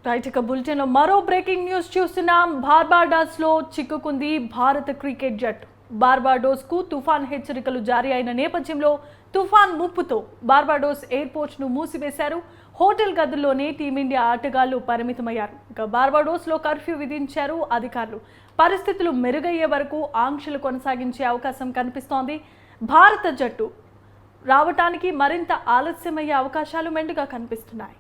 Right ఇక బులెటిన్లో మరో బ్రేకింగ్ న్యూస్ చూస్తున్నాం. బార్బాడోస్లో చిక్కుకుంది భారత క్రికెట్ జట్టు. బార్బాడోస్కు తుఫాన్ హెచ్చరికలు జారీ అయిన నేపథ్యంలో తుఫాన్ ముప్పుతో బార్బాడోస్ ఎయిర్పోర్ట్ను మూసివేశారు. హోటల్ గదుల్లోనే టీమిండియా ఆటగాళ్లు పరిమితమయ్యారు. ఇక బార్బాడోస్లో కర్ఫ్యూ విధించారు అధికారులు. పరిస్థితులు మెరుగయ్యే వరకు ఆంక్షలు కొనసాగించే అవకాశం కనిపిస్తోంది. భారత జట్టు రావటానికి మరింత ఆలస్యమయ్యే అవకాశాలు మెండుగా కనిపిస్తున్నాయి.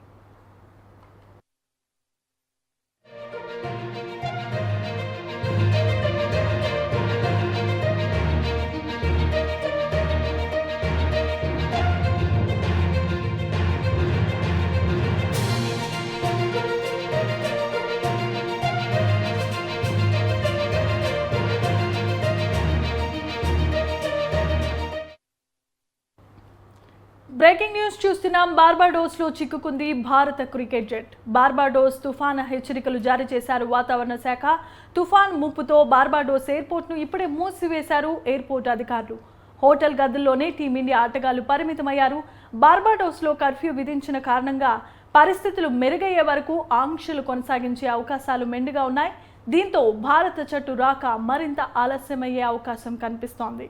బ్రేకింగ్ న్యూస్ చూస్తున్నాం. బార్బాడోస్లో చిక్కుకుంది భారత క్రికెట్ జట్. బార్బాడోస్ తుఫాన్ హెచ్చరికలు జారీ చేశారు వాతావరణ శాఖ. తుఫాన్ ముప్పుతో బార్బాడోస్ ఎయిర్పోర్ట్ను ఇప్పుడే మూసివేశారు ఎయిర్పోర్ట్ అధికారులు. హోటల్ గదుల్లోనే టీమిండియా ఆటగాళ్లు పరిమితమయ్యారు. బార్బాడోస్లో కర్ఫ్యూ విధించిన కారణంగా పరిస్థితులు మెరుగయ్యే వరకు ఆంక్షలు కొనసాగించే అవకాశాలు మెండుగా ఉన్నాయి. దీంతో భారత జట్టు రాక మరింత ఆలస్యమయ్యే అవకాశం కనిపిస్తోంది.